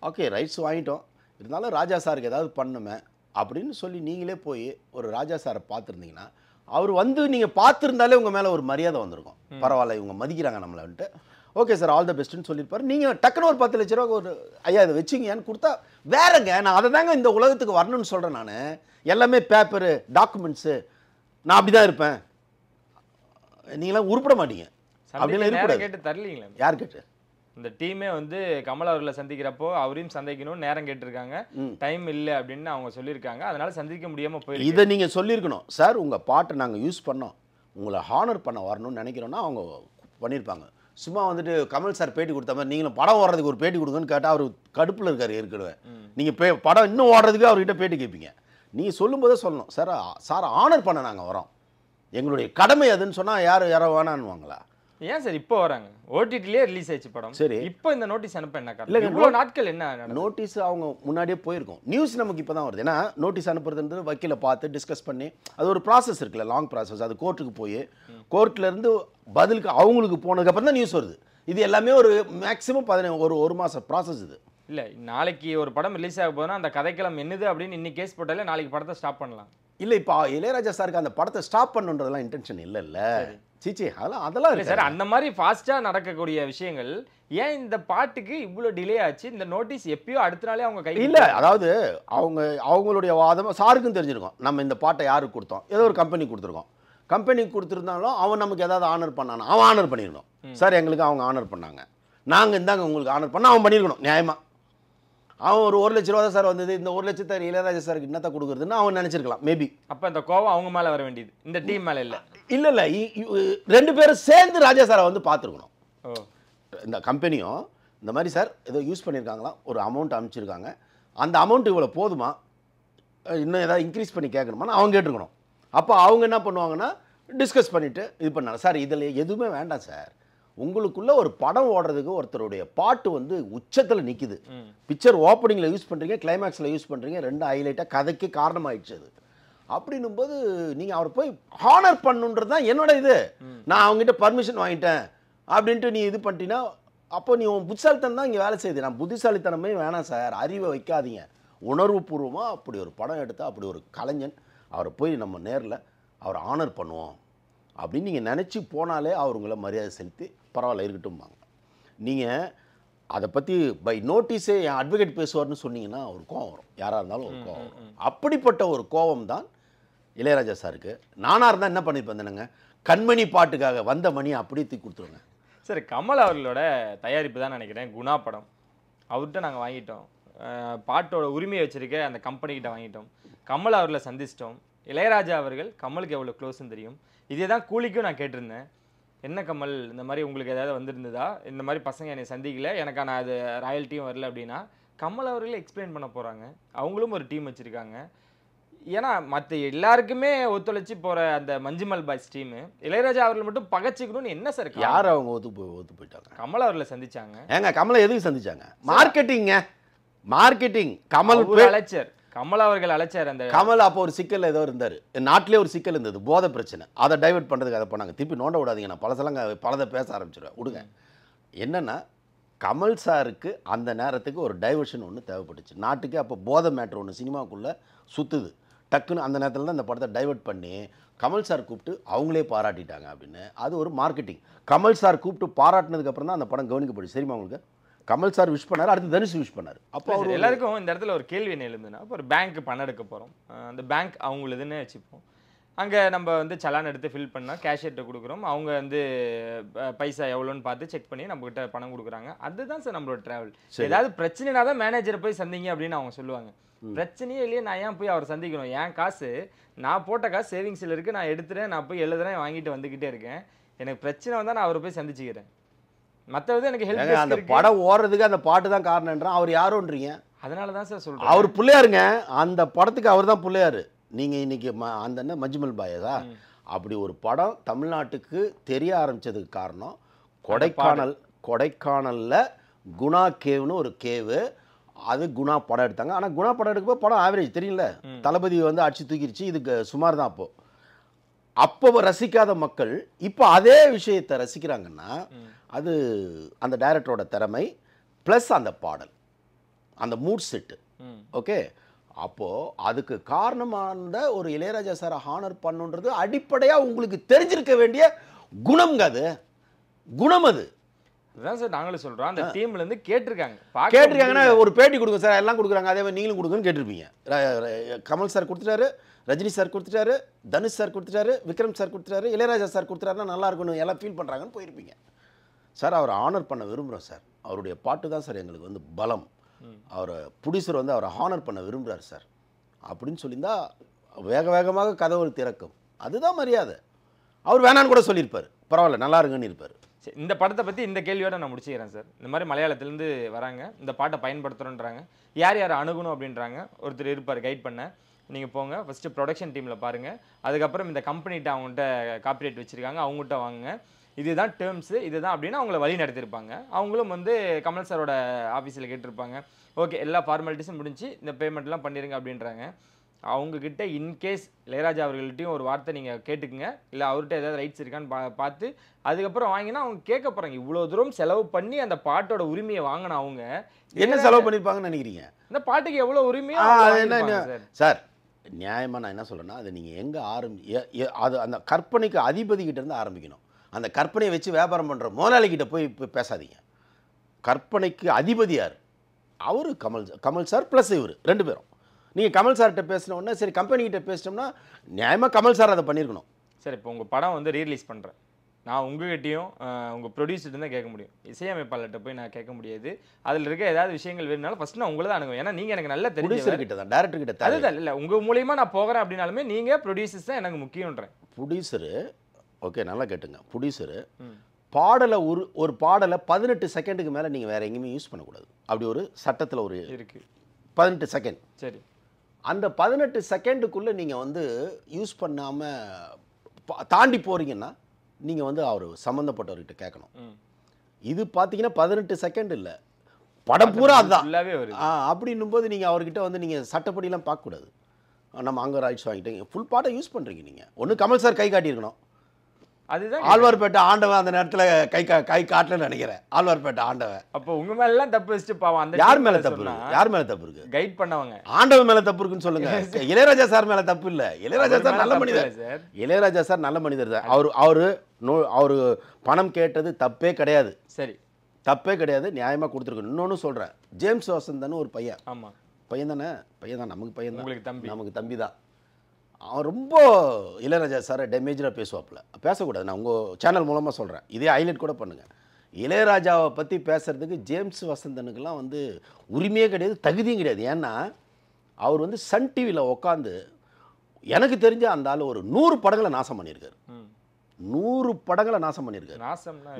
ஓகே, ரைட்ஸ் வாங்கிட்டோம், இருந்தாலும் ராஜா சாருக்கு ஏதாவது பண்ணுமே அப்படின்னு சொல்லி நீங்களே போய் ஒரு ராஜா சாரை பார்த்துருந்தீங்கன்னா, அவர் வந்து நீங்கள் பார்த்துருந்தாலே உங்கள் மேலே ஒரு மரியாதை வந்திருக்கும். பரவாயில்ல, இவங்க மதிக்கிறாங்க நம்மளன்ட்டு. ஓகே சார், ஆல் த பெஸ்ட்டுன்னு சொல்லியிருப்பார். நீங்கள் டக்குன்னு ஒரு 10 லட்ச ரூபா ஒரு ஐயா இதை வச்சுங்கன்னு கொடுத்தா வேறங்க. நான் அதை தாங்க இந்த உலகத்துக்கு வரணும்னு சொல்கிறேன். நான் எல்லாமே பேப்பரு டாக்குமெண்ட்ஸு, நான் அப்படி தான் இருப்பேன். நீங்களாம் உருப்பட மாட்டீங்க. அப்படிலாம் இருக்கக்கூடாது. கேட்டு தரலீங்களா? யார் கேட்டு? இந்த டீமே வந்து கமல் அவர்களை சந்திக்கிறப்போ அவரையும் சந்திக்கணும்னு நேரம் கேட்டிருக்காங்க, டைம் இல்லை அப்படின்னு அவங்க சொல்லியிருக்காங்க, அதனால சந்திக்க முடியாமல் போயிருக்கு. இதை நீங்கள் சொல்லியிருக்கணும் சார், உங்கள் பாட்டை நாங்கள் யூஸ் பண்ணோம், உங்களை ஹானர் பண்ண வரணும்னு நினைக்கிறோன்னா அவங்க பண்ணியிருப்பாங்க. சும்மா வந்துட்டு கமல் சார் பேட்டி கொடுத்த மாதிரி நீங்களும் படம் ஓடுறதுக்கு ஒரு பேட்டி கொடுங்கன்னு கேட்டால் அவர் கடுப்பில் இருக்கார் ஏற்கனவே. நீங்கள் படம் இன்னும் ஓடுறதுக்கு அவர்கிட்ட பேட்டி கேட்பீங்க. நீங்கள் சொல்லும்போதே சொல்லணும், சார் சார் ஆனர் பண்ண நாங்கள் வரோம், எங்களுடைய கடமை அதுன்னு சொன்னால் யாரோ வேணான்னுவாங்களா? ஏன் சார் இப்போ வராங்க? ஓடிடிலேயே ரிலீஸ் ஆயிடுச்சு படம். சரி, இப்போ இந்த நோட்டீஸ் அனுப்ப என்ன காரணம்? இவ்வளோ நாட்கள் என்ன நோட்டீஸ் அவங்க முன்னாடியே போயிருக்கும். நியூஸ் நமக்கு இப்போ தான் வருது. ஏன்னா நோட்டீஸ் அனுப்புறதுன்றது வக்கீலை பார்த்து டிஸ்கஸ் பண்ணி அது ஒரு ப்ராசஸ் இருக்குல்ல, லாங் ப்ராசஸ். அது கோர்ட்டுக்கு போய் கோர்ட்லேருந்து பதிலுக்கு அவங்களுக்கு போனதுக்கப்புறம் தான் நியூஸ் வருது. இது எல்லாமே ஒரு மேக்ஸிமம் ஒரு மாதம் ப்ராசஸ் இது. இல்லை, நாளைக்கு ஒரு படம் ரிலீஸ் ஆக போதுன்னா அந்த கதைக்களம் என்னது அப்படின்னு இன்னைக்கு கேஸ் போட்டாலே நாளைக்கு படத்தை ஸ்டாப் பண்ணலாம். இல்லை, இப்போ இளையராஜா சாருக்கு அந்த படத்தை ஸ்டாப் பண்ணுன்றதெல்லாம் இன்டென்ஷன் இல்லைல்ல. சீச்சி, அதெல்லாம் இல்லை சார். அந்த மாதிரி ஃபாஸ்ட்டாக நடக்கக்கூடிய விஷயங்கள் ஏன் இந்த பாட்டுக்கு இவ்வளோ டிலே ஆச்சு? இந்த நோட்டீஸ் எப்பயோ அடுத்த நாளே அவங்க கை இல்லை. அதாவது அவங்களுடைய வாதம் சாருக்கும் தெரிஞ்சிருக்கும், நம்ம இந்த பாட்டை யாருக்கு கொடுத்தோம், ஏதோ ஒரு கம்பெனி கொடுத்துருக்கோம். கம்பெனி கொடுத்துருந்தாலும் அவன் நமக்கு ஏதாவது ஆனர் பண்ணானா, அவன் ஆனர் பண்ணியிருக்கணும். சார் எங்களுக்கு அவங்க ஆனர் பண்ணாங்க, நாங்கள் இந்தாங்க உங்களுக்கு ஆனர் பண்ண அவன் பண்ணியிருக்கணும் நியாயமாக. அவன் ஒரு 1 லட்ச ரூபா தான் சார் வந்தது, இந்த 1 லட்சத்தை இளையராஜா சாருக்கு என்னத்தை கொடுக்குறதுன்னு அவன் நினச்சிருக்கலாம் மேபி. அப்போ இந்த கோவம் அவங்க மேலே வர வேண்டியது, இந்த டீம் மேலே இல்லை. இல்லை 2 பேரும் சேர்ந்து ராஜா சாரை வந்து பார்த்துருக்கணும். இந்த கம்பெனியும் இந்த மாதிரி சார் ஏதோ யூஸ் பண்ணியிருக்காங்களா, ஒரு அமௌண்ட் அனுப்பிச்சிருக்காங்க, அந்த அமௌண்ட் இவ்வளோ போதுமா, இன்னும் ஏதாவது இன்க்ரீஸ் பண்ணி கேட்கணுமான்னு அவங்க கேட்டுருக்கணும். அப்போ அவங்க என்ன பண்ணுவாங்கன்னா டிஸ்கஸ் பண்ணிவிட்டு இது பண்ணாங்க. சார் இதில் எதுவுமே வேண்டாம் சார், உங்களுக்குள்ள ஒரு படம் ஓடுறதுக்கு ஒருத்தருடைய பாட்டு வந்து உச்சத்தில் நிற்குது. பிக்சர் ஓப்பனிங்கில் யூஸ் பண்ணுறீங்க, கிளைமேக்ஸில் யூஸ் பண்ணுறீங்க, 2 ஹைலைட்டாக கதைக்கு காரணமாயிடுச்சு. அது அப்படின்னும் போது நீங்கள் அவரை போய் ஹானர் பண்ணுன்றது தான் என்னோட இது. நான் அவங்ககிட்ட பர்மிஷன் வாங்கிட்டேன் அப்படின்ட்டு நீ இது பண்ணிட்டீங்கன்னா அப்போ நீ உன் புத்திசாலித்தனம் தான் இங்கே வேலை செய்யுது. நான் புத்திசாலித்தனமே வேணாம் சார், அறிவை வைக்காதீங்க. உணர்வுபூர்வமாக அப்படி ஒரு படம் எடுத்தால் அப்படி ஒரு கலைஞன் அவரை போய் நம்ம நேரில் அவரை ஆனர் பண்ணுவோம் அப்படின்னு நீங்கள் நினச்சி போனாலே அவருங்களை மரியாதை செலுத்தி பரவாயில்ல இருக்கட்டும்பாங்க. நீங்கள் அதை பற்றி பை நோட்டீஸே என் அட்வொகேட் பேசுவார்னு சொன்னீங்கன்னா ஒரு கோவம் வரும், யாராக இருந்தாலும் ஒரு கோவம் வரும். அப்படிப்பட்ட ஒரு கோவம் தான் இளையராஜா சாருக்கு. நானாக இருந்தால் என்ன பண்ணியிருப்பேன், கண்மணி பாட்டுக்காக வந்த மணியை அப்படியே தூக்கி கொடுத்துருங்க. சரி, கமல் அவர்களோட தயாரிப்பு தான் நினைக்கிறேன் குணா படம், அவர்கிட்ட நாங்கள் வாங்கிட்டோம். பாட்டோட உரிமையை வச்சிருக்க அந்த கம்பெனிக்கிட்ட வாங்கிட்டோம். கமல் அவர்களை சந்திச்சிட்டோம். இளையராஜா அவர்கள் கமலுக்கு எவ்வளோ க்ளோஸ்ன்னு தெரியும். இதே தான் கூலிக்கும் நான் கேட்டிருந்தேன், என்ன கமல் இந்த மாதிரி உங்களுக்கு ஏதாவது வந்திருந்ததா, இந்த மாதிரி பசங்க என்னை சந்திக்கல, எனக்கான அது ராயல்ட்டியும் வரல அப்படின்னா கமல் அவர்களே எக்ஸ்பிளைன் பண்ண போகிறாங்க. அவங்களும் ஒரு டீம் வச்சுருக்காங்க. ஏன்னா மற்ற எல்லாருக்குமே ஒத்துழைச்சி போகிற அந்த மஞ்சுமல் பாய்ஸ் டீமு இளையராஜா அவர்கள் மட்டும் பகச்சிக்கணும்னு என்ன சார்? யார் அவங்க ஒத்து போயிட்டாங்க? கமல் அவர்களை சந்திச்சாங்க. ஏங்க கமலை எதுக்கு சந்திச்சாங்க? மார்க்கெட்டிங்க. மார்க்கெட்டிங் கமல் அழைச்சார், கமல் அவர்கள் அழைச்சார். அந்த கமல் அப்போ ஒரு சிக்கல் ஏதோ இருந்தார், நாட்டிலே ஒரு சிக்கல் இருந்தது, போதை பிரச்சனை. அதை டைவெர்ட் பண்ணுறதுக்கு அதை பண்ணாங்க. திருப்பி நோண்ட விடாதீங்க, நான் பலதை பேச ஆரம்பிச்சிடுவேன், விடுங்க. என்னன்னா கமல் சாருக்கு அந்த நேரத்துக்கு ஒரு டைவர்ஷன் ஒன்று தேவைப்பட்டுச்சு நாட்டுக்கு. அப்போ போதை மேட்ரு ஒன்று சினிமாவுக்குள்ளே சுற்றுது. டக்குன்னு அந்த நேரத்தில் தான் அந்த படத்தை டைவெர்ட் பண்ணி கமல் சார் கூப்பிட்டு அவங்களே பாராட்டிட்டாங்க அப்படின்னு. அது ஒரு மார்க்கெட்டிங். கமல் சார் கூப்பிட்டு பாராட்டினதுக்கப்புறம் தான் அந்த படம் கவனிக்கப்படுச்சு. சரிமா உங்களுக்கு? கமல் சார் விஷ் பண்ணார், அடுத்து தனுஷ் விஷ் பண்ணார். அப்போ அவர் எல்லாருக்கும் இந்த இடத்துல ஒரு கேள்வி என்ன எழுதுனா, இப்போ ஒரு பேங்க் பணம் எடுக்க போகிறோம், அந்த பேங்க் அவங்களுதுன்னு வச்சுப்போம். அங்கே நம்ம வந்து சலான் எடுத்து ஃபில் பண்ணால் கேஷியர்கிட்ட கொடுக்குறோம், அவங்க வந்து பைசா எவ்வளோன்னு பார்த்து செக் பண்ணி நம்மகிட்ட பணம் கொடுக்குறாங்க. அதுதான் சார் நம்மளோட ட்ராவல். ஏதாவது பிரச்சனைனா தான் மேனேஜரை போய் சந்திங்க அப்படின்னு அவங்க சொல்லுவாங்க. பிரச்சனையே இல்லையே, நான் ஏன் போய் அவரை சந்திக்கணும்? என் காசு, நான் போட்ட காசு சேவிங்ஸில் இருக்குது, நான் எடுத்துகிறேன், நான் போய் எழுதுறேன், வாங்கிட்டு வந்துக்கிட்டே இருக்கேன். எனக்கு பிரச்சனை வந்தால் நான் அவரை போய் சந்திச்சுக்கிறேன். மற்றது எனக்கு ஹெல்ப். அந்த படம் ஓடுறதுக்கு அந்த பாட்டு தான் காரணம்ன்றான். அவர் யாரோன்றீங்க? அதனால தான் சார் சொல்கிறேன், அவர் பிள்ளையாருங்க. அந்த படத்துக்கு அவர் தான் பிள்ளையாரு. நீங்கள் இன்னைக்கு அந்த என்ன மஞ்சுமல் பாயதா, அப்படி ஒரு படம் தமிழ்நாட்டுக்கு தெரிய ஆரம்பித்ததுக்கு காரணம் கொடைக்கானலில் குணா கேவ்னு ஒரு கேவு. அது குணா படம் எடுத்தாங்க. ஆனால் குணா படம் எடுக்கும்போது படம் ஆவரேஜ், தெரியல. தளபதி வந்து அடிச்சு தூக்கிடுச்சு, இதுக்கு சுமார் தான். அப்போ ரசிக்காத மக்கள் இப்போ அதே விஷயத்தை ரசிக்கிறாங்கன்னா அது அந்த டைரக்டரோட திறமை ப்ளஸ் அந்த பாடல், அந்த மூட் செட்டு. ஓகே, அப்போது அதுக்கு காரணமான ஒரு இளையராஜா சாரை ஹானர் பண்ணுன்றது அடிப்படையாக உங்களுக்கு தெரிஞ்சிருக்க வேண்டிய குணம்ங்க. அது குணம். அதுதான் சார் நாங்களும் சொல்கிறோம். அந்த டீம்லேருந்து கேட்டிருக்காங்கன்னா ஒரு பேட்டி கொடுங்க சார், எல்லாம் கொடுக்குறாங்க, அதே மாதிரி நீங்களும் கொடுங்கன்னு கேட்டிருப்பீங்க. கமல் சார் கொடுத்துட்டாரு, ரஜினி சார் கொடுத்துட்டாரு, தனுஷ் சார் கொடுத்துட்டாரு, விக்ரம் சார் கொடுத்துட்டாரு, இளையராஜா சார் கொடுத்துட்டாருன்னா நல்லா இருக்கணும், எல்லாம் ஃபீல் பண்ணுறாங்கன்னு போயிருப்பீங்க. சார் அவரை ஆனர் பண்ண விரும்புகிறோம் சார், அவருடைய பாட்டு தான் சார் எங்களுக்கு வந்து பலம், அவரை ப்ரொடியூசர் வந்து அவரை ஹானர் பண்ண விரும்புகிறார் சார் அப்படின்னு சொல்லியிருந்தா வேக வேகமாக கதவுகள் திறக்கும். அதுதான் மரியாதை. அவர் வேணான்னு கூட சொல்லியிருப்பார், பரவாயில்ல நல்லா இருங்கன்னு இருப்பார். இந்த படத்தை பற்றி இந்த கேள்வியோட நான் முடிச்சுக்கிறேன் சார். இந்த மாதிரி மலையாளத்துலேருந்து வராங்க, இந்த பாட்டை பயன்படுத்துகிறோன்றாங்க, யார் யார் அணுகணும் அப்படின்றாங்க. ஒருத்தர் இருப்பார் கைட் பண்ண, நீங்கள் போங்க ஃபஸ்ட்டு ப்ரொடக்ஷன் டீமில் பாருங்கள், அதுக்கப்புறம் இந்த கம்பெனிகிட்ட அவங்கள்ட்ட காப்பிரைட் வச்சுருக்காங்க, அவங்ககிட்ட வாங்குங்க, இதுதான் டேர்ம்ஸு, இதுதான் அப்படின்னு அவங்கள வழி நடத்திருப்பாங்க. அவங்களும் வந்து கமல் சாரோட ஆஃபீஸில் கேட்டிருப்பாங்க, ஓகே எல்லா ஃபார்மாலிட்டிஸும் முடிஞ்சு இந்த பேமெண்ட்லாம் பண்ணிடுங்க அப்படின்றாங்க. அவங்கக்கிட்ட இன்கேஸ் இளையராஜா அவர்கள்ட்டையும் ஒரு வார்த்தை நீங்கள் கேட்டுக்குங்க, இல்லை அவர்கிட்ட ஏதாவது ரைட்ஸ் இருக்கான்னு பார்த்து அதுக்கப்புறம் வாங்கினா அவங்க கேட்க போகிறாங்க. இவ்வளோ தூரம் செலவு பண்ணி அந்த பாட்டோட உரிமையை வாங்கின அவங்க என்ன செலவு பண்ணியிருப்பாங்கன்னு நினைக்கிறீங்க? இந்த பாட்டுக்கு எவ்வளோ உரிமையாக என்ன சார் நியாயமாக நான் என்ன சொல்கிறேன்னா, அது நீங்கள் எங்கே அது அந்த கற்பனைக்கு அதிபதிக்கிட்ட இருந்து ஆரம்பிக்கணும். அந்த கற்பனையை வச்சு வியாபாரம் பண்ணுற முதலாளிகிட்ட போய் பேசாதீங்க. கற்பனைக்கு அதிபதி யார்? அவர் கமல் சார் ப்ளஸ் இவர் ரெண்டு பேரும். நீங்கள் கமல் சார்கிட்ட பேசினோடனே சரி கம்பெனிக்கிட்ட பேசிட்டோம்னா நியாயமாக கமல் சார் அதை பண்ணியிருக்கணும். சார் இப்போ உங்கள் படம் வந்து ரீலீஸ் பண்ணுறேன், நான் உங்ககிட்டையும் உங்கள் ப்ரொடியூசர்ட்டு தான் கேட்க முடியும், இசையமைப்பாளர்கிட்ட போய் நான் கேட்க முடியாது. அதில் இருக்க ஏதாவது விஷயங்கள் வேணுனாலும் ஃபஸ்ட் நான் உங்களை தான் அணுகும், ஏன்னா நீங்கள் எனக்கு நல்ல ப்ரொடியூசர்கிட்ட தான், டேரக்டர் கிட்ட. அதுதான் இல்லை, உங்கள் மூலியமாக நான் போகிறேன் அப்படின்னாலுமே நீங்கள் ப்ரொடியூசர்ஸ் தான் எனக்கு முக்கியன்றேன். ப்ரொடியூசரு ஓகே நல்லா கேட்டுங்க, ப்ரொடியூசரு பாடலை ஒரு பாடலை 18 செகண்டுக்கு மேலே நீங்கள் வேறு எங்கேயுமே யூஸ் பண்ணக்கூடாது. அப்படி ஒரு சட்டத்தில் ஒரு இருக்குது 18 செகண்ட். சரி, அந்த 18 செகண்டுக்குள்ளே நீங்கள் வந்து யூஸ் பண்ணாமல் தாண்டி போகிறீங்கன்னா நீங்கள் வந்து அவர் சம்மந்தப்பட்டவர்கிட்ட கேட்கணும். இது பார்த்தீங்கன்னா 18 செகண்ட் இல்லை, படம் பூரா அதுதான் அப்படின்னும் போது நீங்கள் அவர்கிட்ட வந்து நீங்கள் சட்டப்படியெல்லாம் பார்க்கக்கூடாது. நம்ம அங்கே ரைட்ஸ் வாங்கிட்டீங்க, ஃபுல் பாட்டை யூஸ் பண்ணுறீங்க நீங்கள். ஒன்று கமல் சார் கை காட்டியிருக்கணும், அதுதான் ஆழ்வார்பேட்டை ஆண்டவன் அந்த நேரத்தில் கை காட்டலன்னு நினைக்கிறேன். ஆழ்வார்பேட்டை ஆண்டவன் அப்போ உங்க மேல எல்லாம் தப்பு வச்சுட்டு பாவம். அந்த யார் மேல தப்பு இருக்கு? யார் மேல தப்பு இருக்கு? கைட் பண்ணவங்க ஆண்டவன் மேல தப்பு இருக்குன்னு சொல்லுங்க. இளையராஜா சார் மேல தப்பு இல்ல, இளையராஜா சார் நல்ல மனிதர். இளையராஜா சார் நல்ல மனிதர் தான். அவரு பணம் கேட்டது தப்பே கிடையாது. சரி, தப்பே கிடையாது, நியாயமா கொடுத்துருக்கணும். இன்னொன்னு சொல்றேன், ஜேம்ஸ் வசந்தன் ஒரு பையன். ஆமா, பையன் தானே? பையன் தான், நமக்கு பையன் தான், நமக்கு தம்பி தான். அவன் ரொம்ப இளையராஜா சாரை டேமேஜாக பேசுவாப்புல. பேசக்கூடாது, நான் உங்கள் சேனல் மூலமாக சொல்கிறேன், இதே ஹைலைட் கூட பண்ணுங்கள். இளையராஜாவை பற்றி பேசுகிறதுக்கு ஜேம்ஸ் வசந்தனுக்கெல்லாம் வந்து உரிமையே கிடையாது, தகுதியும் கிடையாது. ஏன்னா அவர் வந்து சன் டிவியில் உட்காந்து எனக்கு தெரிஞ்ச அந்த ஆள் ஒரு 100 படங்களை நாசம் பண்ணியிருக்காரு. 100 படங்களை நாசம் பண்ணியிருக்காரு.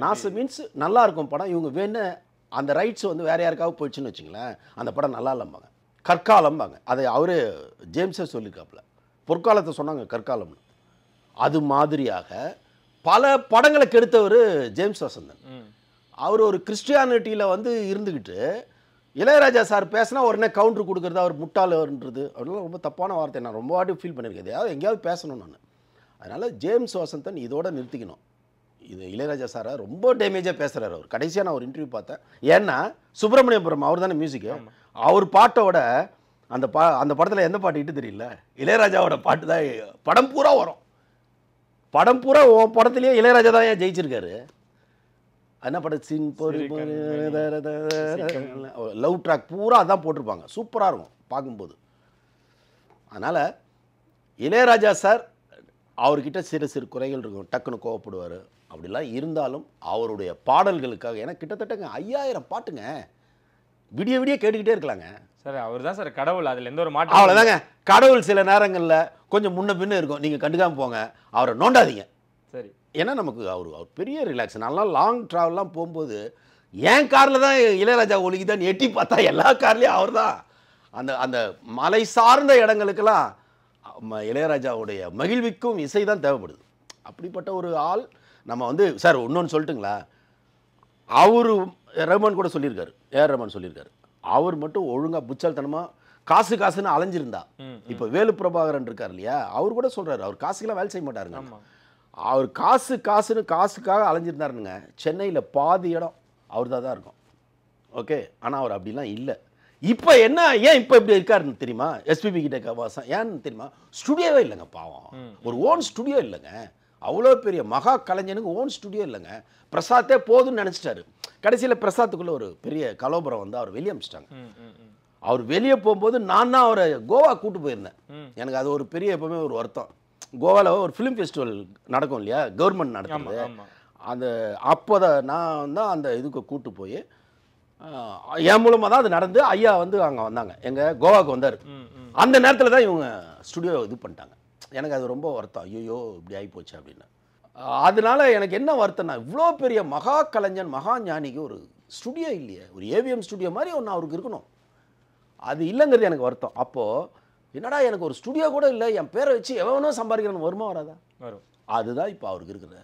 நாசம் மீன்ஸ் நல்லா இருக்கும் படம், இவங்க வேணு அந்த ரைட்ஸ் வந்து வேறு யாருக்காவது போயிடுச்சுன்னு வச்சுங்களேன், அந்த படம் நல்லா இல்லம்பாங்க, கற்காலம்பாங்க. அதை அவரு ஜேம்ஸே சொல்லியிருக்காப்புல, பொற்காலத்தை சொன்னாங்க கற்காலம்னு. அது மாதிரியாக பல படங்களை கெடுத்தவர் ஜேம்ஸ் வசந்தன். அவர் ஒரு கிறிஸ்டியானிட்டியில் வந்து இருந்துக்கிட்டு இளையராஜா சார் பேசினா உடனே கவுண்டர் கொடுக்குறது, அவர் முட்டாளன்றது அதெல்லாம் ரொம்ப தப்பான வார்த்தை. நான் ரொம்ப வாட்டி ஃபீல் பண்ணியிருக்கேன். எதையாவது எங்கேயாவது பேசணும் நான். அதனால் ஜேம்ஸ் வசந்தன் இதோட நிறுத்திக்கணும். இது இளையராஜா சாரை ரொம்ப டேமேஜாக பேசுகிறார் அவர். கடைசியாக நான் ஒரு இன்டர்வியூ பார்த்தேன். ஏன்னா சுப்பிரமணியபுரம் அவர் தானே மியூசிக்கு, அவர் பாட்டோட அந்த படத்தில் எந்த பாட்டு இட்டு தெரியல, இளையராஜாவோட பாட்டு தான் படம் பூரா வரும். படம் பூரா படத்துலேயே இளையராஜா தான் ஏன் ஜெயிச்சிருக்காரு. என்ன படம் லவ் ட்ராக் பூரா அதான் போட்டிருப்பாங்க. சூப்பராக இருக்கும் பார்க்கும்போது. அதனால் இளையராஜா சார் அவர்கிட்ட சிறு சிறு குறைகள் இருக்கும், டக்குன்னு கோவப்படுவார். அப்படிலாம் இருந்தாலும் அவருடைய பாடல்களுக்காக, ஏன்னா கிட்டத்தட்டங்க 5000 பாட்டுங்க விடிய விடிய கேட்டுக்கிட்டே இருக்கலாங்க சார். அவர் தான் சார் கடவுள், அதில் எந்த ஒரு மாற்றம். அவ்வளோதாங்க. கடவுள் சில நேரங்களில் கொஞ்சம் முன்ன பின்ன இருக்கும், நீங்கள் கண்டுக்காமல் போங்க, அவரை நோண்டாதீங்க. சரி. ஏன்னா நமக்கு அவர் பெரிய ரிலாக்ஸ். நல்லா லாங் ட்ராவல்லாம் போகும்போது என் காரில் தான் இளையராஜா ஒலிக்குதான்னு எட்டி பார்த்தா எல்லா கார்லேயும் அவர் தான். அந்த மலை சார்ந்த இடங்களுக்கெல்லாம் இளையராஜாவுடைய மகிழ்விக்கும் இசை தான் தேவைப்படுது. அப்படிப்பட்ட ஒரு ஆள் நம்ம வந்து சார் இன்னொன்று சொல்லட்டுங்களா, அவரு ரஹ்மான் கூட சொல்லியிருக்காரு, ஏஆர் ரஹ்மான் சொல்லியிருக்காரு, அவர் மட்டும் ஒழுங்காக புச்சல்தனமாக காசுன்னு அலைஞ்சிருந்தா. இப்போ வேலு பிரபாகரன் இருக்கார் இல்லையா, அவர் கூட சொல்கிறாரு, அவர் காசுக்கெல்லாம் வேலை செய்ய மாட்டாருங்க. அவர் காசுக்காக அலைஞ்சிருந்தாருங்க. சென்னையில் பாதி இடம் அவர் தான் இருக்கும். ஓகே. ஆனால் அவர் அப்படிலாம் இல்லை. இப்போ என்ன, ஏன் இப்போ இப்படி இருக்காருன்னு தெரியுமா? எஸ்பிபி கிட்ட கவாசம் ஏன்னு தெரியுமா? ஸ்டுடியோவே இல்லைங்க பாவம். ஒரு ஓன் ஸ்டுடியோ இல்லைங்க. அவ்வளோ பெரிய மகா கலைஞனுக்கு ஓன் ஸ்டுடியோ இல்லைங்க. பிரசாத்தே போதுன்னு நினச்சிட்டாரு. கடைசியில் பிரசாத்துக்குள்ளே ஒரு பெரிய கலோபரம் வந்து அவர் வெளியே அமிச்சிட்டாங்க. அவர் வெளியே போகும்போது நான் தான் அவரை கோவா கூட்டு போயிருந்தேன். எனக்கு அது ஒரு பெரிய எப்பவுமே ஒரு வருத்தம். கோவாவில் ஒரு ஃபிலிம் ஃபெஸ்டிவல் நடக்கும் இல்லையா, கவர்மெண்ட் நடத்துது. அந்த அப்போ நான் தான் அந்த இதுக்கு கூட்டு போய் என் மூலமாக தான் அது நடந்து ஐயா வந்து அங்கே வந்தாங்க, எங்கள் கோவாவுக்கு வந்தார். அந்த நேரத்தில் தான் இவங்க ஸ்டுடியோ இது பண்ணிட்டாங்க. எனக்கு அது ரொம்ப வருத்தம். ஐயோ இப்படி ஆகிப்போச்சு அப்படின்னு. அதனால எனக்கு என்ன வருத்தம்னா, இவ்வளோ பெரிய மகா கலைஞன் மகா ஞானிக்கு ஒரு ஸ்டுடியோ இல்லையே, ஒரு ஏவிஎம் ஸ்டுடியோ மாதிரி ஒன்று அவருக்கு இருக்கணும். அது இல்லைங்கிறது எனக்கு வருத்தம். அப்போது என்னடா எனக்கு ஒரு ஸ்டுடியோ கூட இல்லை, என் பேரை வச்சு எவனோ சம்பாதிக்கிறன்னு வருமா வராதா? வரும். அதுதான் இப்போ அவருக்கு இருக்கிற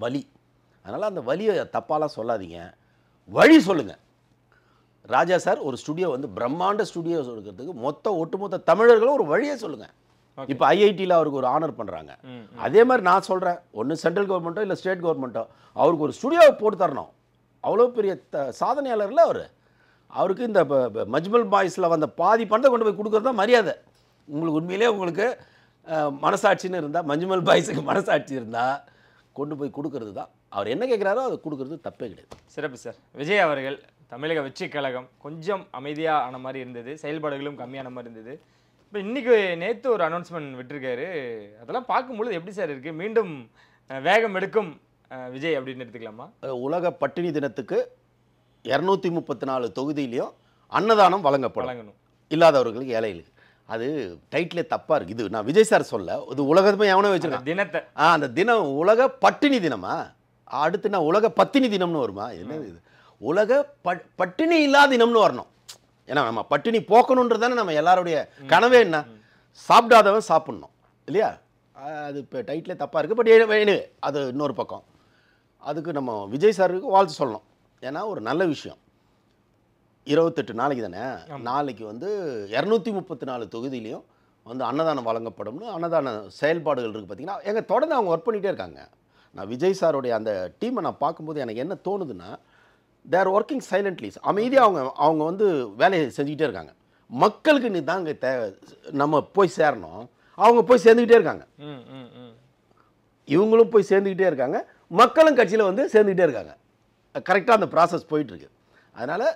வலி. அதனால் அந்த வலியை தப்பாலாம் சொல்லாதீங்க, வழி சொல்லுங்கள். ராஜா சார் ஒரு ஸ்டுடியோ வந்து பிரம்மாண்ட ஸ்டுடியோ இருக்கிறதுக்கு ஒட்டுமொத்த தமிழர்களும் ஒரு வழியை சொல்லுங்கள். இப்போ ஐஐடியில் அவருக்கு ஒரு ஆனர் பண்ணுறாங்க. அதே மாதிரி நான் சொல்கிறேன், ஒன்று சென்ட்ரல் கவர்மெண்ட்டோ இல்லை ஸ்டேட் கவர்மெண்ட்டோ அவருக்கு ஒரு ஸ்டுடியோவை போட்டு தரணும். அவ்வளோ பெரிய சாதனையாளர்ல அவருக்கு இந்த மஜ்மல் பாய்ஸில் வந்த பாதி பணத்தை கொண்டு போய் கொடுக்குறது தான் மரியாதை. உங்களுக்கு உண்மையிலே உங்களுக்கு மனசாட்சின்னு இருந்தால், மஞ்சுமல் பாய்ஸுக்கு மனசாட்சி இருந்தால் கொண்டு போய் கொடுக்கறது தான். அவர் என்ன கேட்குறாரோ அதை கொடுக்கறது தப்பே கிடையாது. சிறப்பு சார். விஜய் அவர்கள் தமிழக வெற்றி கழகம் கொஞ்சம் அமைதியாக ஆன மாதிரி இருந்தது, செயல்பாடுகளும் கம்மியான மாதிரி இருந்தது. இப்போ இன்றைக்கி நேற்று ஒரு அனௌன்ஸ்மெண்ட் விட்டுருக்காரு. அதெல்லாம் பார்க்கும்பொழுது எப்படி சார் இருக்குது? மீண்டும் வேகம் எடுக்கும் விஜய் அப்படின்னு எடுத்துக்கலாமா? உலக பட்டினி தினத்துக்கு 234 தொகுதியிலையும் அன்னதானம் வழங்கணும் இல்லாதவர்களுக்கு, ஏழைகளுக்கு. அது டைட்டிலே தப்பாக இருக்குது. இது நான் விஜய் சார் சொல்ல, இது உலகமே எவனோ வச்சுருக்கேன் தினத்தை. அந்த தினம் உலக பட்டினி தினமா? அடுத்து நான் உலக பத்தினி தினம்னு வருமா? என்னது இது? உலக பட்டினி இல்லாத தினம்னு வரணும். ஏன்னா நம்ம பட்டினி போக்கணுன்றது தானே நம்ம எல்லாருடைய கனவே. என்ன சாப்பிடாதவன் சாப்பிட்ணும் இல்லையா? அது இப்போ டைட்டிலே தப்பாக இருக்குது. பட் அது இன்னொரு பக்கம். அதுக்கு நம்ம விஜய் சாருக்கு வாழ்த்து சொல்லணும். ஏன்னா ஒரு நல்ல விஷயம். 28 நாளைக்கு தானே, நாளைக்கு வந்து 234 தொகுதியிலையும் வந்து அன்னதானம் வழங்கப்படும்னு அன்னதான செயல்பாடுகள் இருக்குது. பார்த்தீங்கன்னா எங்கள் தொடர்ந்து அவங்க ஒர்க் பண்ணிகிட்டே இருக்காங்க. நான் விஜய் சாருடைய அந்த டீமை நான் பார்க்கும்போது எனக்கு என்ன தோணுதுன்னா, தேர் ஒர்க்கிங் சைலண்ட்லி. அமைதியாக அவங்க வந்து வேலையை செஞ்சுக்கிட்டே இருக்காங்க. மக்களுக்கு நீ தாங்க நம்ம போய் சேரணும், அவங்க போய் சேர்ந்துக்கிட்டே இருக்காங்க. இவங்களும் போய் சேர்ந்துக்கிட்டே இருக்காங்க, மக்களும் கட்சியில் வந்து சேர்ந்துக்கிட்டே இருக்காங்க. கரெக்டாக அந்த ப்ராசஸ் போயிட்டுருக்கு. அதனால்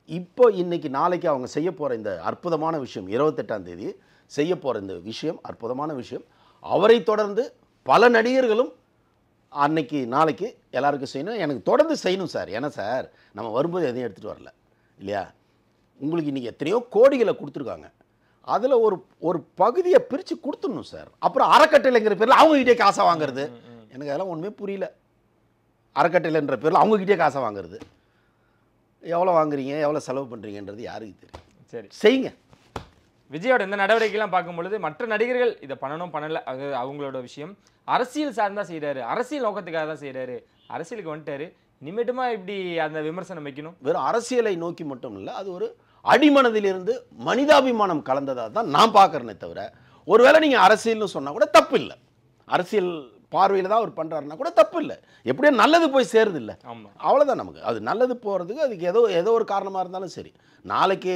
இப்போ இன்றைக்கி நாளைக்கு அவங்க செய்ய போகிற இந்த அற்புதமான விஷயம், 28ஆம் தேதி செய்ய போகிற இந்த விஷயம் அற்புதமான விஷயம். அவரை தொடர்ந்து பல நடிகர்களும் அன்னைக்கு நாளைக்கு எல்லாருக்கும் செய்யணும். எனக்கு தொடர்ந்து செய்யணும் சார். ஏன்னா சார் நம்ம வரும்போது எதையும் எடுத்துகிட்டு வரல இல்லையா? உங்களுக்கு இன்றைக்கி எத்தனையோ கோடிகளை கொடுத்துருக்காங்க. அதில் ஒரு பகுதியை பிரித்து கொடுத்துடணும் சார். அப்புறம் அறக்கட்டளைங்கிற பேரில் அவங்ககிட்டே காசை வாங்குறது, எனக்கு அதெல்லாம் ஒன்றுமே புரியல. அறக்கட்டளைன்ற பேரில் அவங்ககிட்டே காசை வாங்குறது, எவ்வளோ வாங்குறீங்க, எவ்வளோ செலவு பண்ணுறீங்கன்றது யாருக்கு தெரியும்? சரி செய்யுங்க. விஜயோட இந்த நடவடிக்கைலாம் பார்க்கும்பொழுது மற்ற நடிகர்கள் இதை பண்ணணும் பண்ணலை, அது அவங்களோட விஷயம். அரசியல் சார்ந்தா செய்கிறாரு, அரசியல் நோக்கத்துக்காக தான் செய்கிறாரு, அரசியலுக்கு வந்துட்டாரு, இனிமேட்டுமா இப்படி அந்த விமர்சனம் வைக்கணும்? வெறும் அரசியலை நோக்கி மட்டும் இல்லை, அது ஒரு அடிமனதிலிருந்து மனிதாபிமானம் கலந்ததாக தான் நான் பார்க்குறேனே தவிர, ஒருவேளை நீங்கள் அரசியல்னு சொன்னால் கூட தப்பு இல்லை. அரசியல் பார்வையில் தான் அவர் பண்ணுறாருன்னா கூட தப்பு இல்லை. எப்படியோ நல்லது போய் சேருது இல்லை, அவ்வளோதான். நமக்கு அது நல்லது போகிறதுக்கு அதுக்கு ஏதோ ஒரு காரணமாக இருந்தாலும் சரி. நாளைக்கு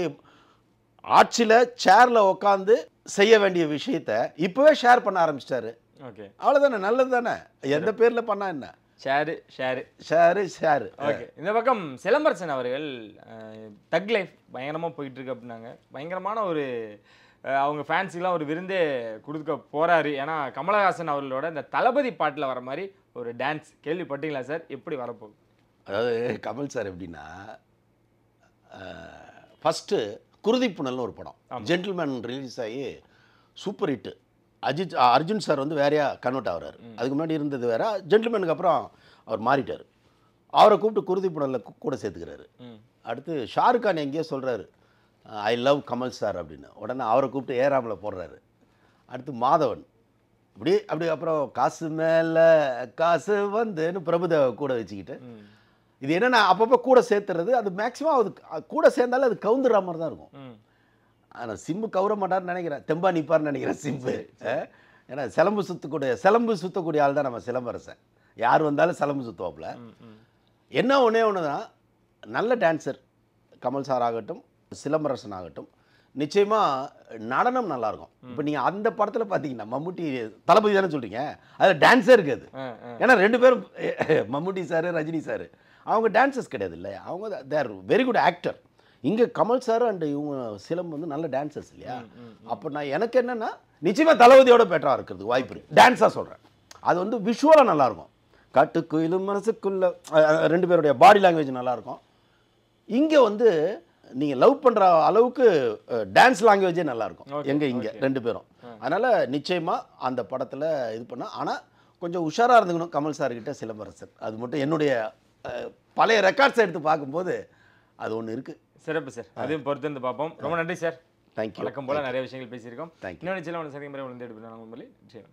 ஆட்சியில் சேரில் உட்காந்து செய்ய வேண்டிய விஷயத்த இப்போவே ஷேர் பண்ண ஆரம்பிச்சிட்டாரு. ஓகே, அவ்வளோதானே, நல்லது தானே. எந்த பேரில் பண்ணால் என்ன, ஷேரு. ஓகே, இந்த பக்கம் சிலம்பரசன் அவர்கள் தக் லைஃப் பயங்கரமாக போயிட்டு இருக்கு அப்படின்னாங்க. பயங்கரமான ஒரு அவங்க ஃபேன்ஸுக்கெலாம் ஒரு விருந்தே கொடுக்க போகிறாரு. ஏன்னா கமலஹாசன் அவர்களோட இந்த தளபதி பாட்டில் வர மாதிரி ஒரு டான்ஸ் கேள்விப்பட்டீங்களா சார்? எப்படி வரப்போகுது? அதாவது கமல் சார் எப்படின்னா, ஃபஸ்ட்டு குருதிப்புணல்னு ஒரு படம், ஜென்டில்மேன் ரிலீஸ் ஆகி சூப்பர் ஹிட்டு. அர்ஜுன் சார் வந்து வேறையா கன்வெர்ட் ஆகிறாரு. அதுக்கு முன்னாடி இருந்தது வேற, ஜென்டில்மேனுக்கு அப்புறம் அவர் மாறிட்டார். அவரை கூப்பிட்டு குருதிப்புணலில் கூட சேர்த்துக்கிறாரு. அடுத்து ஷாருக் கான் எங்கேயோ சொல்கிறாரு ஐ லவ் கமல் சார் அப்படின்னு. உடனே அவரை கூப்பிட்டு ஏராமில் போடுறாரு. அடுத்து மாதவன் அப்படி அப்புறம் காசு மேலே காசு வந்துன்னு பிரபுதேவ கூட வச்சுக்கிட்டு, இது என்னென்னா அப்பப்போ கூட சேர்த்துறது. அது மேக்ஸிமம் அது கூட சேர்ந்தாலும் அது கவுந்துடுற மாதிரி தான் இருக்கும். ஆனால் சிம்பு கவுர மாட்டார்னு நினைக்கிறேன், தெம்பா நிற்பார்னு நினைக்கிறேன் சிம்பு. ஏன்னா சிலம்பு சுற்றக்கூடிய ஆள் தான் நம்ம சிலம்பரசன். யார் வந்தாலும் சிலம்பு சுற்றுவாப்புல. என்ன ஒன்று தான், நல்ல டான்ஸர் கமல் சார் ஆகட்டும், சிலம்பரசன் ஆகட்டும், நிச்சயமாக நடனம் நல்லாயிருக்கும். இப்போ நீங்கள் அந்த படத்தில் பார்த்தீங்கன்னா மம்முட்டி தளபதி தானே சொல்கிறீங்க, அதில் டான்ஸே இருக்காது. ஏன்னா 2 பேரும் மம்முட்டி சார் ரஜினி சார் அவங்க டான்ஸர்ஸ் கிடையாது இல்லை, அவங்க தேர் வெரி குட் ஆக்டர். இங்கே கமல் சார் அண்ட் இவங்க சிலம்பு வந்து நல்ல டான்ஸர்ஸ் இல்லையா. அப்போ நான் எனக்கு என்னென்னா நிச்சயமாக தளபதியோட பெட்டராக இருக்கிறதுக்கு வாய்ப்பு இருக்குது. டான்ஸாக சொல்கிறேன், அது வந்து விஷுவலாக நல்லாயிருக்கும். காட்டுக்குயிலும் மனசுக்குள்ள 2 பேருடைய பாடி லாங்குவேஜ் நல்லாயிருக்கும். இங்கே வந்து நீங்கள் லவ் பண்ணுற அளவுக்கு டான்ஸ் லாங்குவேஜே நல்லாயிருக்கும் இங்கே 2 பேரும். அதனால் நிச்சயமாக அந்த படத்தில் இது பண்ணால், ஆனால் கொஞ்சம் உஷாராக இருந்துக்கணும் கமல் சார்கிட்ட சிலம்பரசன். அது மட்டும் என்னுடைய பழைய ரெக்கார்ட்ஸ் எடுத்து பார்க்கும்போது அது ஒன்று இருக்குது. சிறப்பு சார், அதையும் பொறுத்து இருந்து பார்ப்போம். ரொம்ப நன்றி சார். தேங்க்யூ. வழக்கம் போல் நிறைய விஷயங்கள் பேசியிருக்கோம். தேங்க்யூ. இன்னொன்று சில சரி முறை வந்து எடுப்பேன்.